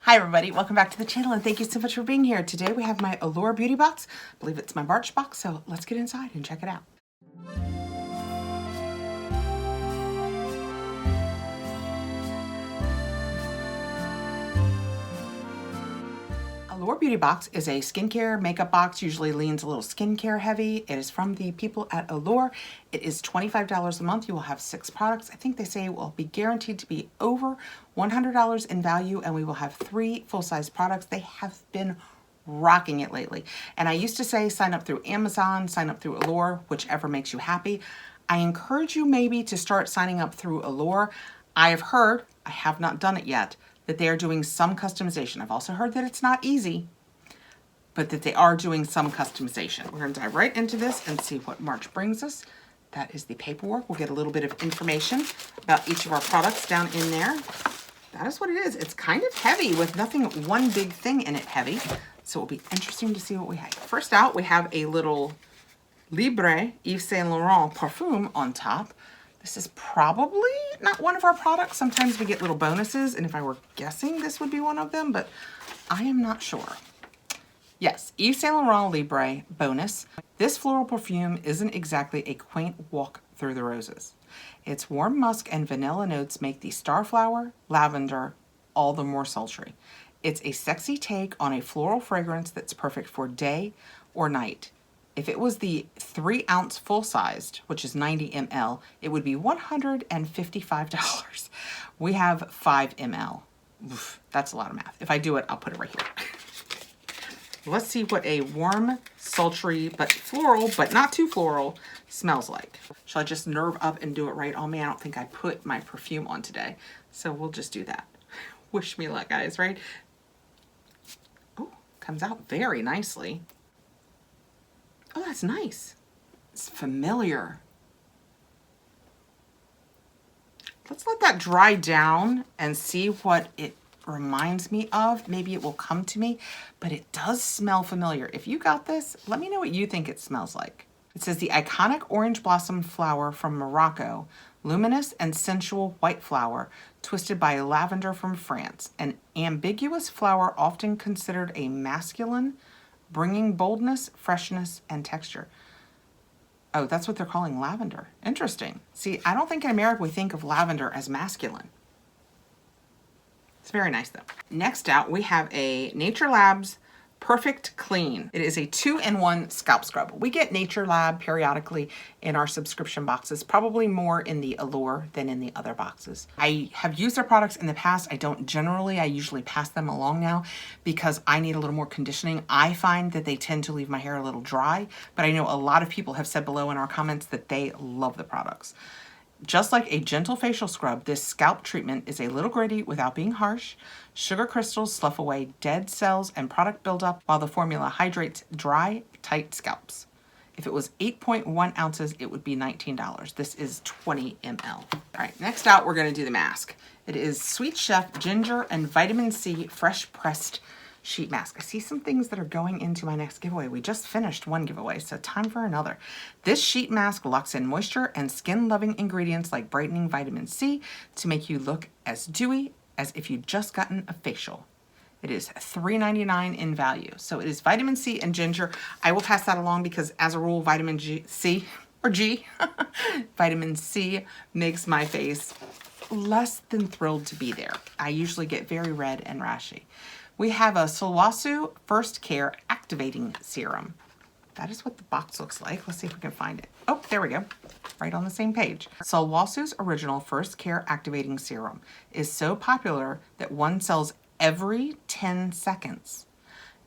Hi everybody, welcome back to the channel and thank you so much for being here. Today we have my Allure Beauty Box. I believe it's my March box, so let's get inside and check it out. Allure Beauty Box is a skincare makeup box, usually leans a little skincare heavy. It is from the people at Allure. It is $25 a month. You will have 6 products. I think they say it will be guaranteed to be over $100 in value, and we will have 3 full-size products. They have been rocking it lately. And I used to say sign up through Amazon, sign up through Allure, whichever makes you happy. I encourage you maybe to start signing up through Allure. I have heard, I have not done it yet, that they are doing some customization. I've also heard that it's not easy, but that they are doing some customization. We're gonna dive right into this and see what March brings us. That is the paperwork. We'll get a little bit of information about each of our products down in there. That is what it is. It's kind of heavy with nothing, one big thing in it heavy. So it'll be interesting to see what we have. First out, we have a little Libre Yves Saint Laurent perfume on top. This is probably not one of our products. Sometimes we get little bonuses, and if I were guessing, this would be one of them, but I am not sure. Yes, Yves Saint Laurent Libre bonus. This floral perfume isn't exactly a quaint walk through the roses. Its warm musk and vanilla notes make the starflower, lavender, all the more sultry. It's a sexy take on a floral fragrance that's perfect for day or night. If it was the 3-ounce full-sized, which is 90 ml, it would be $155. We have 5 ml. Oof, that's a lot of math. If I do it, I'll put it right here. Let's see what a warm, sultry, but floral, but not too floral, smells like. Shall I just nerve up and do it right on me? I don't think I put my perfume on today, so we'll just do that. Wish me luck, guys, right? Oh, comes out very nicely. Oh, that's nice. It's familiar. Let's let that dry down and see what it reminds me of. Maybe it will come to me, but it does smell familiar. If you got this, let me know what you think it smells like. It says the iconic orange blossom flower from Morocco, luminous and sensual white flower, twisted by lavender from France, an ambiguous flower often considered a masculine, bringing boldness, freshness, and texture. Oh, that's what they're calling lavender. Interesting. See, I don't think in America we think of lavender as masculine. It's very nice though. Next out, we have a Nature Labs Perfect Clean. It is a 2-in-1 scalp scrub. We get Nature Lab periodically in our subscription boxes, probably more in the Allure than in the other boxes. I have used their products in the past. I don't generally, I usually pass them along now because I need a little more conditioning. I find that they tend to leave my hair a little dry, but I know a lot of people have said below in our comments that they love the products. Just like a gentle facial scrub, this scalp treatment is a little gritty without being harsh. Sugar crystals slough away dead cells and product buildup while the formula hydrates dry, tight scalps. If it was 8.1 ounces, it would be $19. This is 20 ml. All right, next out, we're gonna do the mask. It is Sweet Chef Ginger and Vitamin C Fresh Pressed Sheet Mask. I see some things that are going into my next giveaway. We just finished one giveaway, so time for another. This sheet mask locks in moisture and skin-loving ingredients like brightening vitamin C to make you look as dewy as if you'd just gotten a facial. It is $3.99 in value. So it is vitamin C and ginger. I will pass that along because as a rule, vitamin C vitamin C makes my face less than thrilled to be there. I usually get very red and rashy. We have a Sulwhasoo First Care Activating Serum. That is what the box looks like. Let's see if we can find it. Oh, there we go. Right on the same page. Sulwhasoo's original First Care Activating Serum is so popular that one sells every 10 seconds.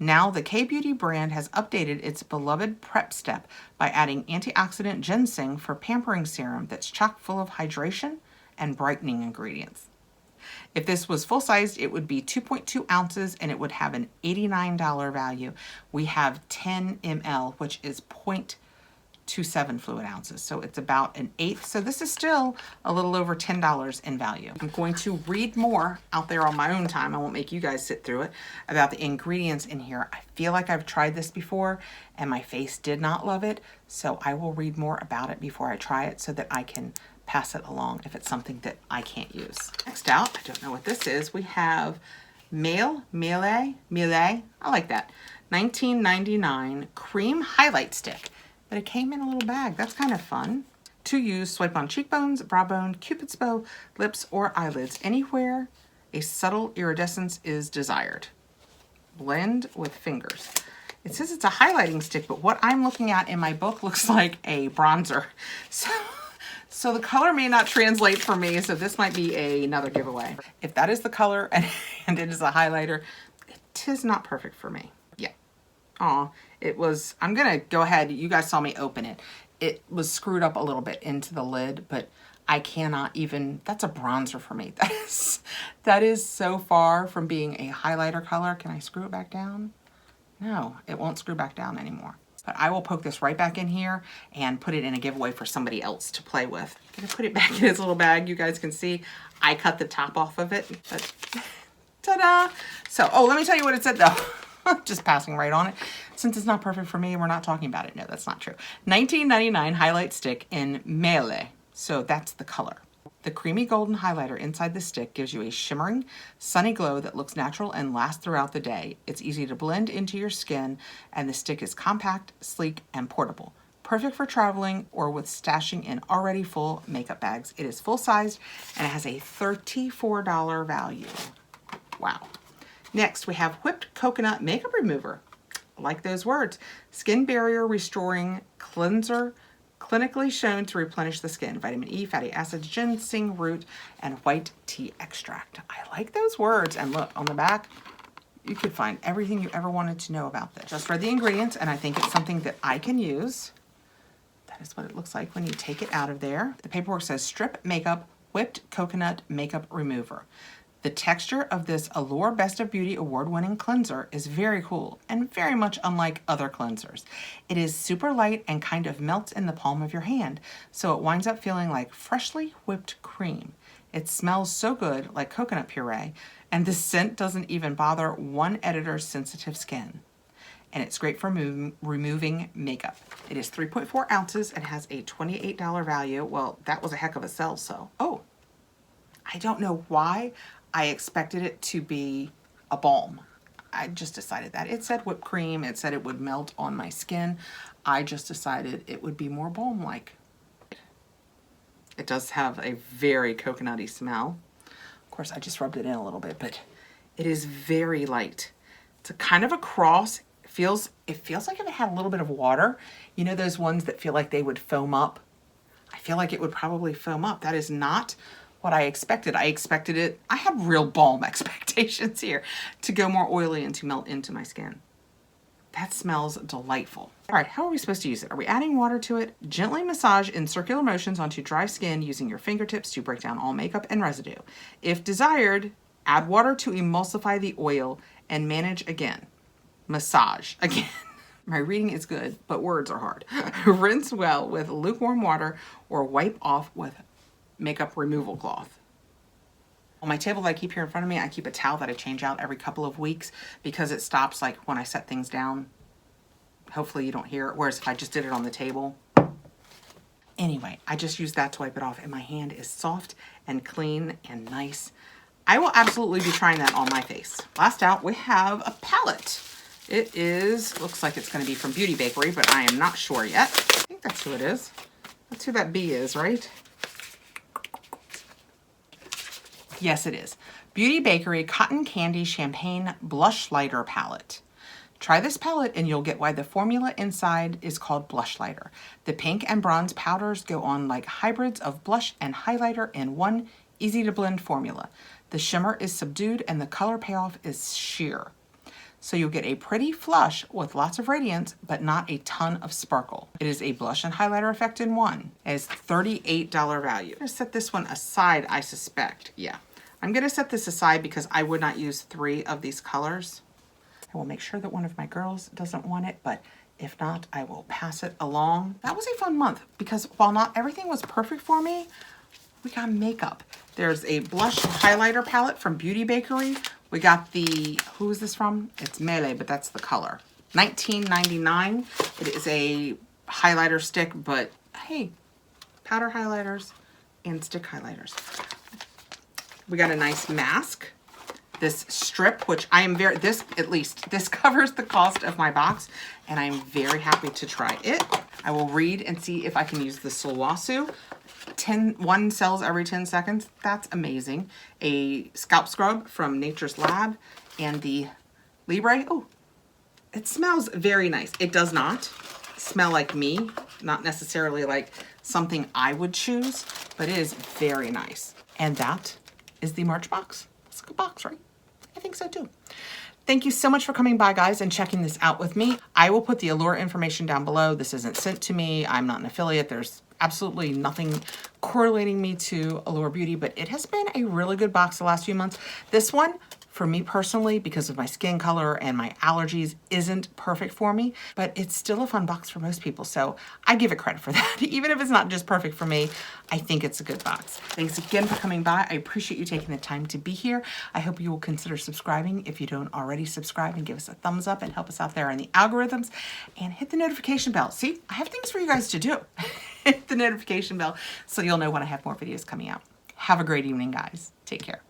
Now the K-Beauty brand has updated its beloved prep step by adding antioxidant ginseng for pampering serum that's chock full of hydration and brightening ingredients. If this was full-sized, it would be 2.2 ounces and it would have an $89 value. We have 10 ml, which is 0.27 fluid ounces. So it's about an eighth. So this is still a little over $10 in value. I'm going to read more out there on my own time. I won't make you guys sit through it about the ingredients in here. I feel like I've tried this before and my face did not love it. So I will read more about it before I try it so that I can pass it along if it's something that I can't use. Next out, I don't know what this is. We have Melee, I like that. $19.99 cream highlight stick, but it came in a little bag. That's kind of fun. To use, swipe on cheekbones, brow bone, cupid's bow, lips, or eyelids, anywhere a subtle iridescence is desired. Blend with fingers. It says it's a highlighting stick, but what I'm looking at in my book looks like a bronzer. So the color may not translate for me, so this might be another giveaway. If that is the color and it is a highlighter, it is not perfect for me. Yeah. Aw, it was, I'm gonna go ahead, you guys saw me open it. It was screwed up a little bit into the lid, but I cannot even, that's a bronzer for me. That is so far from being a highlighter color. Can I screw it back down? No, it won't screw back down anymore. But I will poke this right back in here and put it in a giveaway for somebody else to play with. I'm gonna put it back in its little bag. You guys can see I cut the top off of it, but ta-da! So, oh, let me tell you what it said though. Just passing right on it. Since it's not perfect for me, we're not talking about it. No, that's not true. $19.99 highlight stick in Melee. So that's the color. The creamy golden highlighter inside the stick gives you a shimmering, sunny glow that looks natural and lasts throughout the day. It's easy to blend into your skin, and the stick is compact, sleek, and portable. Perfect for traveling or with stashing in already full makeup bags. It is full-sized, and it has a $34 value. Wow. Next, we have Whipped Coconut Makeup Remover. I like those words. Skin barrier restoring cleanser, clinically shown to replenish the skin. Vitamin E, fatty acids, ginseng root, and white tea extract. I like those words. And look, on the back, you could find everything you ever wanted to know about this. Just read the ingredients, and I think it's something that I can use. That is what it looks like when you take it out of there. The paperwork says Strip Makeup Whipped Coconut Makeup Remover. The texture of this Allure Best of Beauty award-winning cleanser is very cool and very much unlike other cleansers. It is super light and kind of melts in the palm of your hand, so it winds up feeling like freshly whipped cream. It smells so good, like coconut puree, and the scent doesn't even bother one editor's sensitive skin. And it's great for removing makeup. It is 3.4 ounces and has a $28 value. Well, that was a heck of a sell, so. Oh, I don't know why I expected it to be a balm. I just decided that. It said whipped cream. It said it would melt on my skin. I just decided it would be more balm-like. It does have a very coconutty smell. Of course, I just rubbed it in a little bit, but it is very light. It's a kind of a cross. It feels like if it had a little bit of water. You know those ones that feel like they would foam up? I feel like it would probably foam up. That is not what I expected. I expected it, I have real balm expectations here, to go more oily and to melt into my skin. That smells delightful. All right, how are we supposed to use it? Are we adding water to it? Gently massage in circular motions onto dry skin using your fingertips to break down all makeup and residue. If desired, add water to emulsify the oil and manage again. Massage again. My reading is good, but words are hard. Rinse well with lukewarm water or wipe off with makeup removal cloth. On my table that I keep here in front of me, I keep a towel that I change out every couple of weeks because it stops like when I set things down. Hopefully you don't hear it, whereas if I just did it on the table. Anyway, I just use that to wipe it off and my hand is soft and clean and nice. I will absolutely be trying that on my face. Last out, we have a palette. It is, looks like it's gonna be from Beauty Bakery, but I am not sure yet. I think that's who it is. That's who that B is, right? Yes, it is. Beauty Bakery Cotton Candy Champagne Blush Lighter Palette. Try this palette and you'll get why the formula inside is called Blush Lighter. The pink and bronze powders go on like hybrids of blush and highlighter in one easy to blend formula. The shimmer is subdued and the color payoff is sheer. So you'll get a pretty flush with lots of radiance, but not a ton of sparkle. It is a blush and highlighter effect in one. It is $38 value. I'm gonna set this one aside, I suspect. Yeah, I'm gonna set this aside because I would not use 3 of these colors. I will make sure that one of my girls doesn't want it, but if not, I will pass it along. That was a fun month because while not everything was perfect for me, we got makeup. There's a blush highlighter palette from Beauty Bakery. We got the, who is this from? It's Melee, but that's the color. $19.99. It is a highlighter stick, but hey, powder highlighters and stick highlighters. We got a nice mask. this strip, which I am this covers the cost of my box, and I'm very happy to try it. I will read and see if I can use the Sulwhasoo. 1 cells every 10 seconds. That's amazing. A scalp scrub from Nature's Lab and the Libre. Oh, it smells very nice. It does not smell like me, not necessarily like something I would choose, but it is very nice. And that is the March box. It's a good box, right? I think so too. Thank you so much for coming by, guys, and checking this out with me. I will put the Allure information down below. This isn't sent to me. I'm not an affiliate. There's absolutely nothing correlating me to Allure Beauty, but it has been a really good box the last few months. This one, for me personally, because of my skin color and my allergies, isn't perfect for me, but it's still a fun box for most people. So I give it credit for that. Even if it's not just perfect for me, I think it's a good box. Thanks again for coming by. I appreciate you taking the time to be here. I hope you will consider subscribing if you don't already subscribe, and give us a thumbs up and help us out there in the algorithms, and hit the notification bell. See, I have things for you guys to do. Hit the notification bell so you'll know when I have more videos coming out. Have a great evening, guys. Take care.